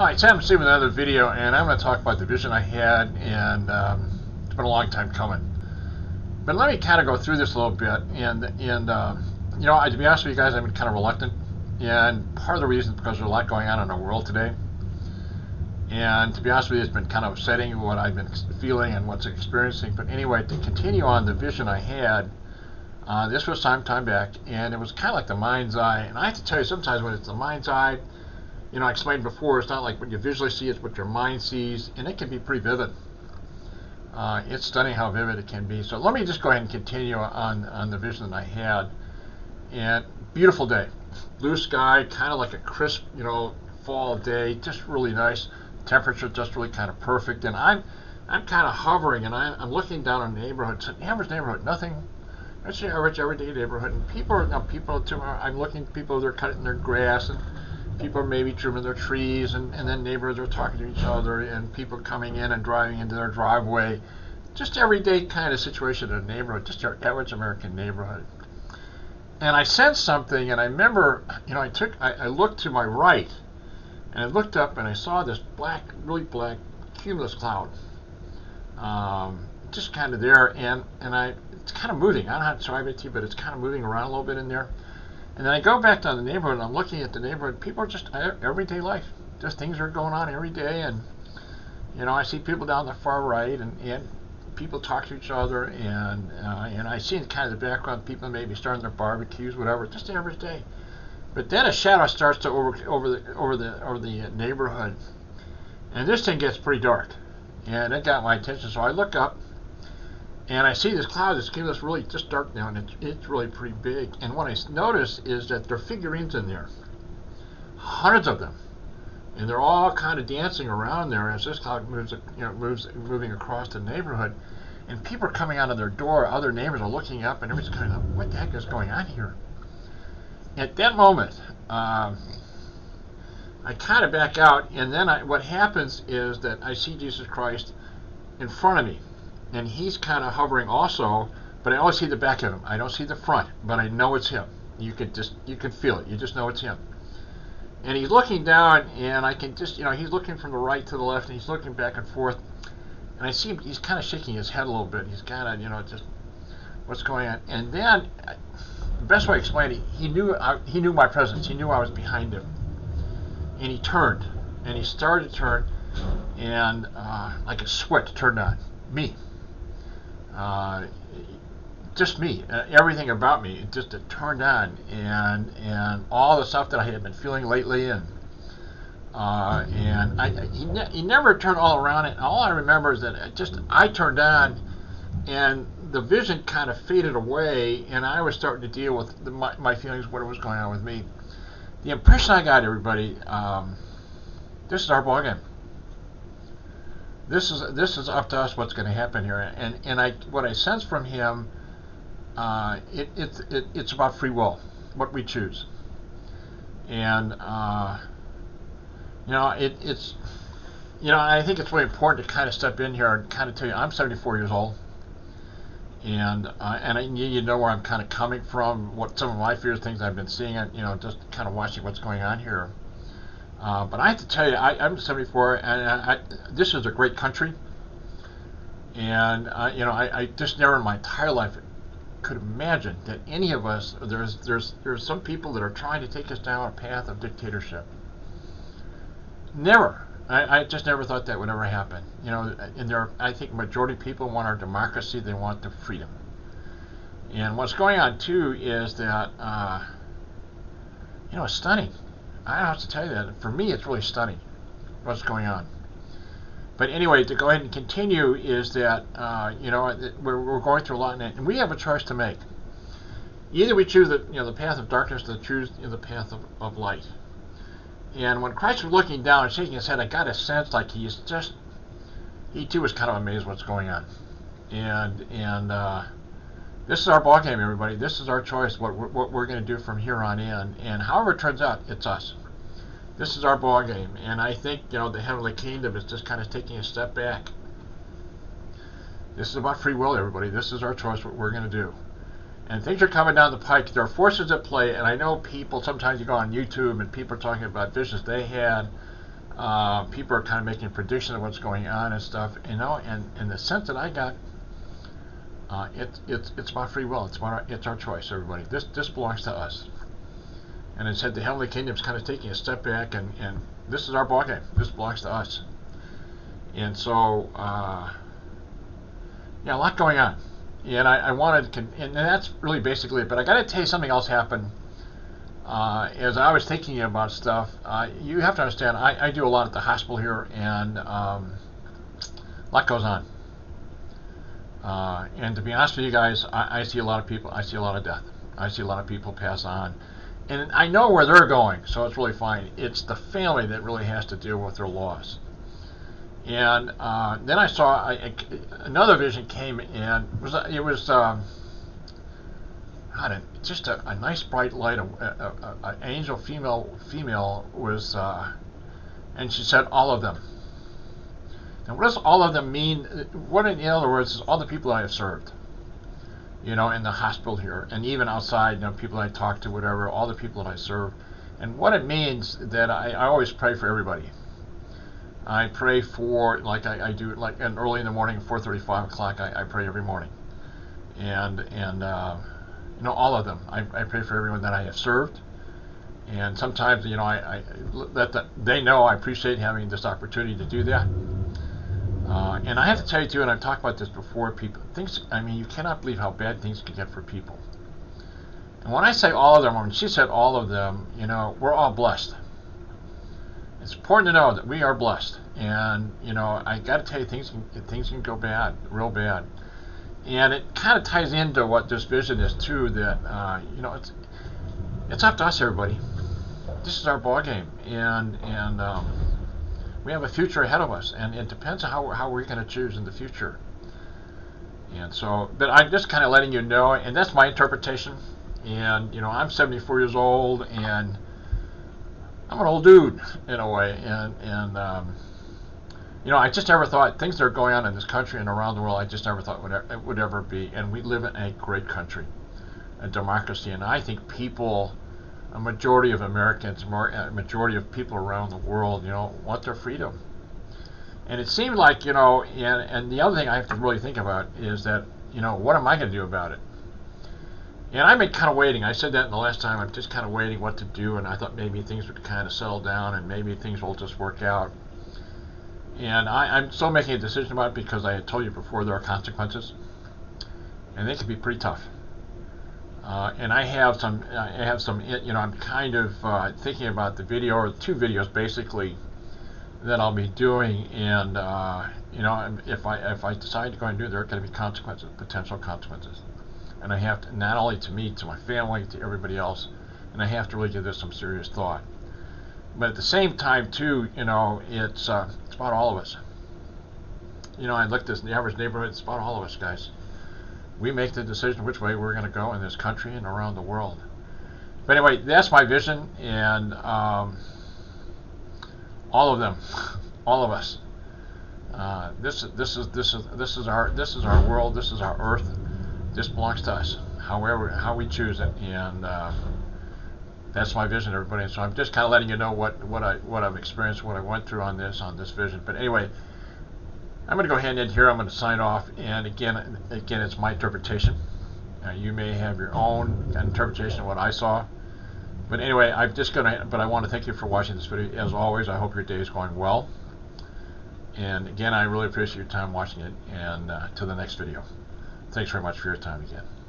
Hi, it's Adam Steve with another video, and I'm going to talk about the vision I had, and it's been a long time coming. But let me kind of go through this a little bit, and to be honest with you guys, I've been kind of reluctant, and part of the reason is because there's a lot going on in our world today. And to be honest with you, it's been kind of upsetting what I've been feeling and what's experiencing. But anyway, to continue on the vision I had, this was some time back, and it was kind of like the mind's eye. And I have to tell you, sometimes when it's the mind's eye, I explained before, it's not like what you visually see, it's what your mind sees, and it can be pretty vivid. It's stunning how vivid it can be. So let me just go ahead and continue on the vision that I had. And beautiful day. Blue sky, kind of like a crisp, fall day, just really nice. Temperature just really kind of perfect. And I'm kind of hovering, and I'm looking down on the neighborhood. It's an average neighborhood, nothing. It's an average, everyday neighborhood. And I'm looking at people, they're cutting their grass, and people are maybe trimming their trees, and then neighbors are talking to each other, and people coming in and driving into their driveway. Just everyday kind of situation in a neighborhood, just your average American neighborhood. And I sensed something, and I remember, I looked to my right, and I looked up, and I saw this really black cumulus cloud, just kind of there, and it's kind of moving. I don't know how to describe it to you, but it's kind of moving around a little bit in there. And then I go back to the neighborhood, and I'm looking at the neighborhood. People are just everyday life. Just things are going on every day. And, I see people down the far right, and people talk to each other. And I see in kind of the background people maybe starting their barbecues, whatever. Just an average day. But then a shadow starts to over the neighborhood. And this thing gets pretty dark. And it got my attention. So I look up. And I see this cloud that's giving us really just dark now, and it's really pretty big. And what I notice is that there are figurines in there, hundreds of them, and they're all kind of dancing around there as this cloud moves, moving across the neighborhood. And people are coming out of their door. Other neighbors are looking up, and everybody's kind of like, "What the heck is going on here?" At that moment, I kind of back out, and then what happens is that I see Jesus Christ in front of me. And he's kind of hovering also, but I only see the back of him. I don't see the front, but I know it's him. You can feel it. You just know it's him. And he's looking down, and I can just, he's looking from the right to the left, and he's looking back and forth. And I see him, he's kind of shaking his head a little bit. He's kind of, just, what's going on? And then, the best way to explain it, he knew my presence. He knew I was behind him. And he turned, and he started to turn, and like a switch turned on. Me. Just me, everything about me, it turned on, and all the stuff that I had been feeling lately, and he never turned all around it. All I remember is that I turned on, and the vision kind of faded away, and I was starting to deal with my feelings, what was going on with me. The impression I got, everybody, this is our ballgame. This is up to us what's going to happen here, and what I sense from him, it's about free will, what we choose, and I think it's really important to kind of step in here and kind of tell you I'm 74 years old, and you know where I'm kind of coming from, what some of my fears, things I've been seeing, just kind of watching what's going on here. But I have to tell you, I'm 74, and this is a great country. And I just never in my entire life could imagine that any of us, there's some people that are trying to take us down a path of dictatorship. Never. I just never thought that would ever happen. And I think majority of people want our democracy. They want their freedom. And what's going on too is that it's stunning. I have to tell you that. For me, it's really stunning what's going on. But anyway, to go ahead and continue is that, we're going through a lot, and we have a choice to make. Either we choose the path of darkness, or choose the path of light. And when Christ was looking down and shaking his head, I got a sense like he too was kind of amazed what's going on. And this is our ballgame, everybody. This is our choice, what we're going to do from here on in. And however it turns out, it's us. This is our ballgame. And I think, the heavenly kingdom is just kind of taking a step back. This is about free will, everybody. This is our choice, what we're going to do. And things are coming down the pike. There are forces at play, and I know people, sometimes you go on YouTube and people are talking about visions they had. people are kind of making predictions of what's going on and stuff, you know, and the sense that I got, it's about free will. It's our choice, everybody. This belongs to us. And it said the heavenly kingdom's kind of taking a step back, and this is our ballgame. This belongs to us. And so, yeah, a lot going on. And I wanted, and that's really basically it. But I got to tell you something else happened. As I was thinking about stuff, you have to understand, I do a lot at the hospital here, and a lot goes on. And to be honest with you guys, I see a lot of people. I see a lot of death. I see a lot of people pass on. And I know where they're going, so it's really fine. It's the family that really has to deal with their loss. And then I saw another vision came, and it was just a nice bright light. An angel female was, and she said, all of them. And what does all of them mean? What, in other words, is all the people I have served, you know, in the hospital here, and even outside, you know, people I talk to, whatever, all the people that I serve. And what it means that I always pray for everybody. I pray for, like I do, like, and early in the morning, 4:30, 5 o'clock, I pray every morning. And you know, all of them. I pray for everyone that I have served. And sometimes, you know, I let they know I appreciate having this opportunity to do that. And I have to tell you too, and I've talked about this before, I mean, you cannot believe how bad things can get for people. And when I say all of them, when she said all of them, you know, we're all blessed. It's important to know that we are blessed. And, you know, I got to tell you, things can go bad, real bad. And it kind of ties into what this vision is too, that, you know, it's up to us, everybody. This is our ball game. And we have a future ahead of us, and it depends on how we're going to choose in the future. And so, but I'm just kind of letting you know, and that's my interpretation. And, you know, I'm 74 years old, and I'm an old dude in a way. And you know, I just never thought things that are going on in this country and around the world, I just never thought it would ever be. And we live in a great country, a democracy, and I think people, a majority of Americans, a majority of people around the world, you know, want their freedom. And it seemed like, you know, and the other thing I have to really think about is that, you know, what am I going to do about it? And I've been kind of waiting. I said that in the last time. I'm just kind of waiting what to do, and I thought maybe things would kind of settle down, and maybe things will just work out. And I'm still making a decision about it because I had told you before there are consequences, and they can be pretty tough. And I have some, you know, I'm kind of thinking about the video, or 2 videos basically, that I'll be doing. And you know, if I decide to go and do it, there are going to be consequences, potential consequences. And I have to, not only to me, to my family, to everybody else, and I have to really give this some serious thought. But at the same time, too, you know, it's about all of us. You know, I looked at the average neighborhood. It's about all of us, guys. We make the decision which way we're going to go in this country and around the world. But anyway, that's my vision, and all of them, all of us. This is our world. This is our earth. This belongs to us. How we choose it, and that's my vision, everybody. And so I'm just kind of letting you know what I've experienced, what I went through on this vision. But anyway, I'm going to go ahead and end here. I'm going to sign off. And again, it's my interpretation. You may have your own interpretation of what I saw. But anyway, but I want to thank you for watching this video. As always, I hope your day is going well. And again, I really appreciate your time watching it. And to the next video. Thanks very much for your time again.